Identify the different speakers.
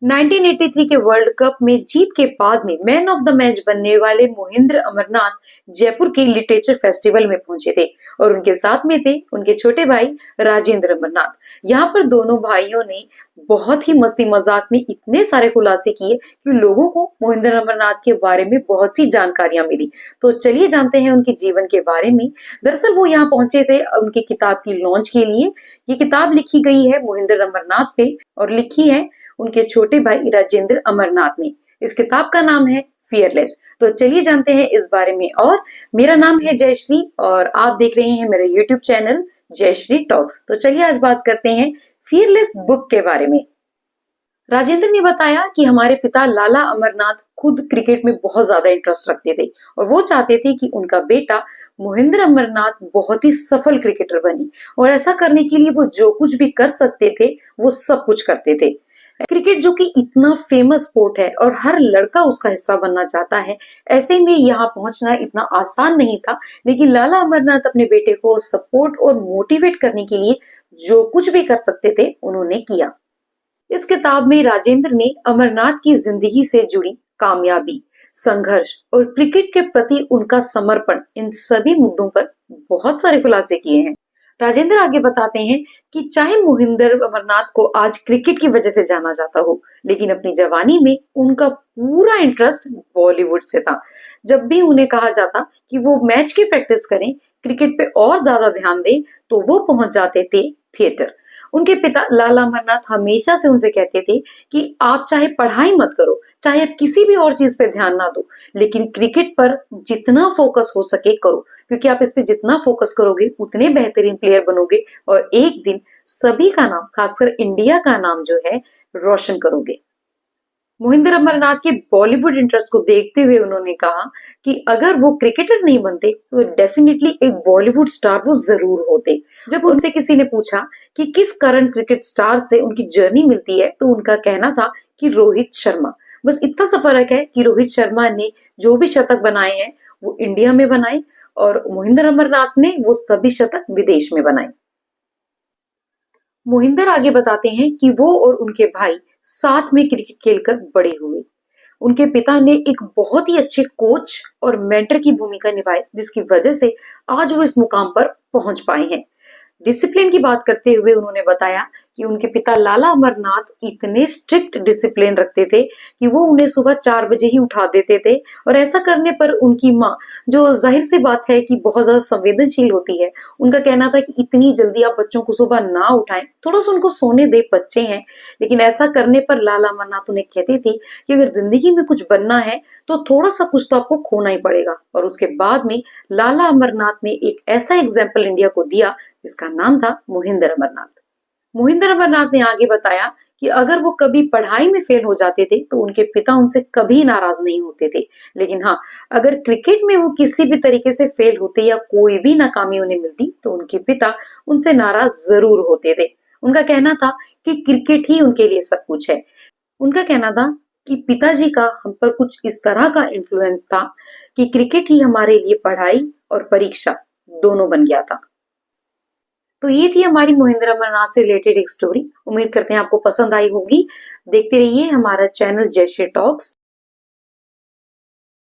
Speaker 1: 1983 के world cup में जीत के बाद में मैन ऑफ द मैच बनने वाले मोहिंद्र अमरनाथ जयपुर के लिटरेचर फेस्टिवल में पहुंचे थे और उनके साथ में थे उनके छोटे भाई राजेंद्र अमरनाथ। यहाँ पर दोनों भाइयों ने बहुत ही मस्ती मजाक में इतने सारे खुलासे किए कि लोगों को मोहिंद्र अमरनाथ के बारे में बहुत सी जानकारियां मिली। तो चलिए जानते हैं उनके जीवन के बारे में। दरअसल वो यहाँ पहुंचे थे उनकी किताब की लॉन्च के लिए। ये किताब लिखी गई है मोहिंद्र अमरनाथ पे और लिखी है उनके छोटे भाई राजेंद्र अमरनाथ ने। इस किताब का नाम है फियरलेस। तो चलिए जानते हैं इस बारे में। और मेरा नाम है जयश्री और आप देख रहे हैं मेरा यूट्यूब चैनल जयश्री टॉक्स। तो चलिए आज बात करते हैं फियरलेस बुक के बारे में। राजेंद्र ने बताया कि हमारे पिता लाला अमरनाथ खुद क्रिकेट में बहुत ज्यादा इंटरेस्ट रखते थे और वो चाहते थे कि उनका बेटा मोहिंद्र अमरनाथ बहुत ही सफल क्रिकेटर बने और ऐसा करने के लिए वो जो कुछ भी कर सकते थे वो सब कुछ करते थे। क्रिकेट जो कि इतना फेमस स्पोर्ट है और हर लड़का उसका हिस्सा बनना चाहता है, ऐसे में यहाँ पहुंचना इतना आसान नहीं था। लेकिन लाला अमरनाथ अपने बेटे को सपोर्ट और मोटिवेट करने के लिए जो कुछ भी कर सकते थे उन्होंने किया। इस किताब में राजेंद्र ने अमरनाथ की जिंदगी से जुड़ी कामयाबी, संघर्ष और क्रिकेट के प्रति उनका समर्पण, इन सभी मुद्दों पर बहुत सारे खुलासे किए हैं। राजेंद्र आगे बताते हैं कि चाहे मोहिंदर अमरनाथ को आज क्रिकेट की वजह से जाना जाता हो, लेकिन अपनी जवानी में उनका पूरा इंटरेस्ट बॉलीवुड से था। जब भी उन्हें कहा जाता कि वो मैच की प्रैक्टिस करें, क्रिकेट पे और ज्यादा ध्यान दें, तो वो पहुंच जाते थे थिएटर। उनके पिता लाला अमरनाथ हमेशा से उनसे कहते थे कि आप चाहे पढ़ाई मत करो, चाहे आप किसी भी और चीज पे ध्यान ना दो, लेकिन क्रिकेट पर जितना फोकस हो सके करो, क्योंकि आप इस पे जितना फोकस करोगे उतने बेहतरीन प्लेयर बनोगे और एक दिन सभी का नाम, खासकर इंडिया का नाम जो है, रोशन करोगे। मोहिंदर अमरनाथ के बॉलीवुड इंटरेस्ट को देखते हुए उन्होंने कहा कि अगर वो क्रिकेटर नहीं बनते तो डेफिनेटली एक बॉलीवुड स्टार वो जरूर होते। जब उनसे किसी ने पूछा कि किस करंट क्रिकेट स्टार से उनकी जर्नी मिलती है, तो उनका कहना था कि रोहित शर्मा। बस इतना सा फर्क है कि रोहित शर्मा ने जो भी शतक बनाए हैं वो इंडिया में बनाए और मोहिंदर अमरनाथ ने वो सभी शतक विदेश में बनाए। मोहिंदर आगे बताते हैं कि वो और उनके भाई साथ में क्रिकेट खेलकर बड़े हुए। उनके पिता ने एक बहुत ही अच्छे कोच और मेंटर की भूमिका निभाई, जिसकी वजह से आज वो इस मुकाम पर पहुंच पाए हैं। डिसिप्लिन की बात करते हुए उन्होंने बताया कि उनके पिता लाला अमरनाथ इतने स्ट्रिक्ट डिसिप्लिन रखते थे कि वो उन्हें सुबह 4 बजे ही उठा देते थे और ऐसा करने पर उनकी माँ, जो जाहिर सी बात है कि बहुत ज्यादा संवेदनशील होती है, उनका कहना था कि इतनी जल्दी आप बच्चों को सुबह ना उठाएं, थोड़ा सा उनको सोने दे, बच्चे हैं। लेकिन ऐसा करने पर लाला अमरनाथ उन्हें कहते थे कि अगर जिंदगी में कुछ बनना है तो थोड़ा सा कुछ तो आपको खोना ही पड़ेगा। और उसके बाद में लाला अमरनाथ ने एक ऐसा एग्जाम्पल इंडिया को दिया जिसका नाम था मोहिंदर अमरनाथ। मोहिंदर अमरनाथ ने आगे बताया कि अगर वो कभी पढ़ाई में फेल हो जाते थे तो उनके पिता उनसे कभी नाराज नहीं होते थे, लेकिन हाँ, अगर क्रिकेट में वो किसी भी तरीके से फेल होते या कोई भी नाकामी उन्हें मिलती तो उनके पिता उनसे नाराज जरूर होते थे। उनका कहना था कि क्रिकेट ही उनके लिए सब कुछ है। उनका कहना था कि पिताजी का हम पर कुछ इस तरह का इन्फ्लुएंस था कि क्रिकेट ही हमारे लिए पढ़ाई और परीक्षा दोनों बन गया था। तो ये थी हमारी मोहिंद्र अमरनाथ से रिलेटेड एक स्टोरी। उम्मीद करते हैं आपको पसंद आई होगी। देखते रहिए हमारा चैनल जयश्री टॉक्स।